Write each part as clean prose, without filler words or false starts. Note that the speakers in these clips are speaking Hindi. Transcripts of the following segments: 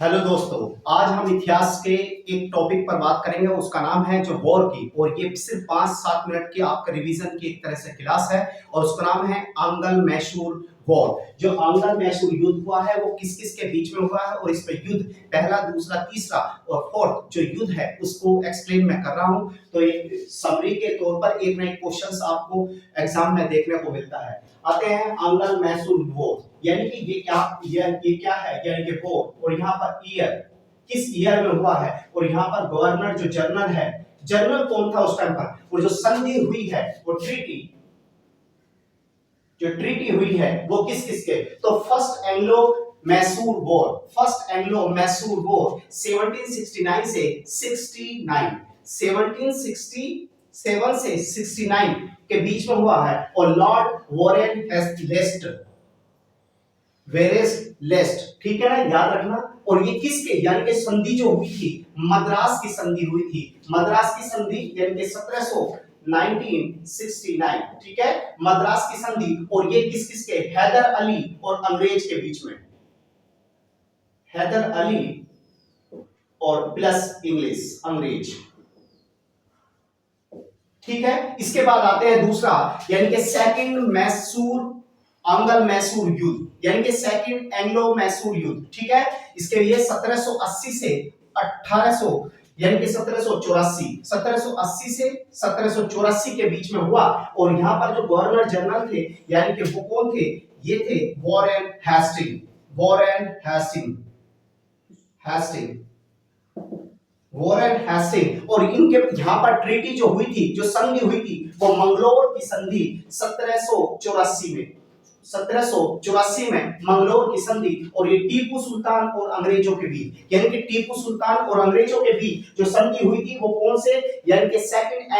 हेलो दोस्तों, आज हम इतिहास के एक टॉपिक पर बात करेंगे। उसका नाम है जो वॉर की, और ये सिर्फ 5-7 मिनट की आपका रिवीजन की एक तरह से क्लास है। और उसका नाम है आंगल मैसूर वॉर। जो आंगल मैसूर युद्ध हुआ है वो किस किस के बीच में हुआ है, और इस पे युद्ध पहला, दूसरा, तीसरा और फोर्थ जो युद्ध है उसको एक्सप्लेन मैं कर रहा हूँ। तो एक समरी के तौर पर एक ना एक क्वेश्चन आपको एग्जाम में देखने को मिलता है। आते हैं आंगल मैसूर वॉर, यानी कि ये क्या है, यानी कि वॉर। और यहाँ पर ईयर किस ईयर में हुआ है, और यहाँ पर गवर्नर जो जनरल है, जनरल कौन था उस टाइम पर, और जो संधि हुई है वो ट्रीटी हुई है वो किस किस के। तो फर्स्ट एंग्लो मैसूर वॉर, 1769 से 69, 1767 से 69 के बीच में हुआ है। और लॉर्ड वॉरेन वेरेस्ट, ठीक है ना, याद रखना। और ये किसके, यानी कि संधि जो हुई थी, मद्रास की संधि हुई थी। मद्रास की संधि यानी कि 1969, ठीक है, मद्रास की संधि। और ये किस किस के, हैदर अली और अंग्रेज के बीच में, हैदर अली और प्लस अंग्रेज, ठीक है। इसके बाद आते हैं दूसरा, यानी कि सेकंड आंगल मैसूर युद्ध, यानी कि सेकंड एंग्लो मैसूर युद्ध, ठीक है। इसके लिए 1780 से 1800, यानी कि 1780 से 1784 के बीच में हुआ। और यहाँ पर जो गवर्नर जनरल थे, यानी कि वो कौन थे, ये थे वॉरेन हेस्टिंग। और इनके यहाँ पर ट्रीटी जो हुई थी, जो संधि हुई थी, वो मंगलोर की संधि 1784 में मंगलोर की संधि। और ये टीपू सुल्तान और अंग्रेजों के बीच, यानी कि टीपू सुल्तान और अंग्रेजों के बीच जो संधि हुई थी वो कौन से, यानी कि सेकंड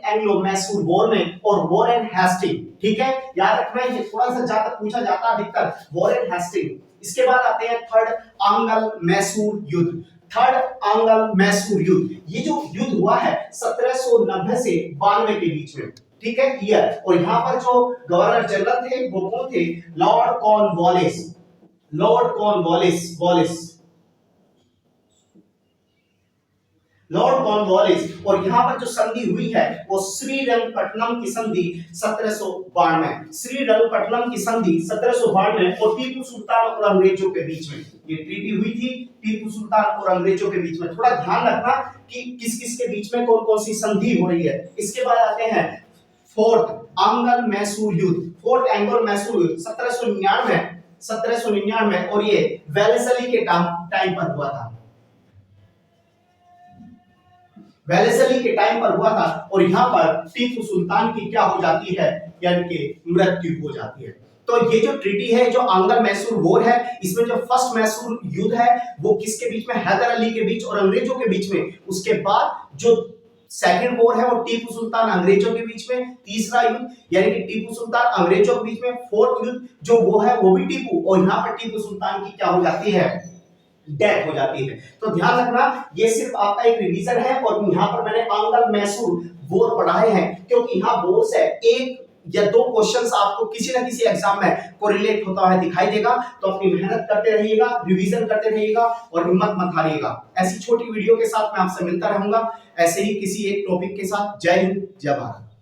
एंग्लो मैसूर वॉर में, और वॉरेन हेस्टिंग, ठीक है, याद रखना। ये थोड़ा सा ज्यादा पूछा जाता है अधिकतर, वॉरेन हेस्टिंग। इसके बाद आते हैं थर्ड आंगल मैसूर युद्ध। ये जो युद्ध हुआ है 1790 से 92 के बीच में, ठीक है, ईयर। और यहाँ पर जो गवर्नर जनरल थे वो कौन थे, लॉर्ड कॉर्नवालिस। और यहाँ पर जो संधि हुई है वो श्रीरंगपट्टनम की संधि 1792, और टीपू सुल्तान और अंग्रेजों के बीच में ये ट्रीटी हुई थी, टीपू सुल्तान और अंग्रेजों के बीच में। थोड़ा ध्यान रखना कि किस किस के बीच में कौन कौन सी संधि हो रही है। इसके बाद आते हैं फोर्थ एंग्लो मैसूर युद्ध 1799, और ये वेलेस्ली के टाइम पर हुआ था, और यहाँ पर टीपू सुल्तान की क्या हो जाती है, यानी कि मृत्यु हो जाती है। तो ये जो ट्रीटी है, जो आंगल मैसूर वॉर है, इसमें जो फर्स्ट मैसूर युद्ध है वो किसके बीच में, हैदर अली के बीच और अंग्रेजों के बीच में। उसके बाद जो सेकंड वॉर है वो टीपू सुल्तान अंग्रेजों के बीच में। तीसरा युद्ध यानी कि टीपू सुल्तान अंग्रेजों के बीच में। फोर्थ युद्ध जो वो है वो भी टीपू, और यहाँ पर टीपू सुल्तान की क्या हो जाती है, डेथ हो जाती है। तो ध्यान रखना, ये सिर्फ आपका एक रिवीजन है, और यहाँ पर मैंने आंगल मैसूर वॉर पढ़ाए हैं क्योंकि यहाँ बोर्ड से 1 या 2 क्वेश्चंस आपको किसी ना किसी एग्जाम में कोरिलेट होता है दिखाई देगा। तो अपनी मेहनत करते रहिएगा, रिवीजन करते रहिएगा और हिम्मत मत हारिएगा। ऐसी छोटी वीडियो के साथ मैं आपसे मिलता रहूंगा, ऐसे ही किसी एक टॉपिक के साथ। जय हिंद, जय भारत।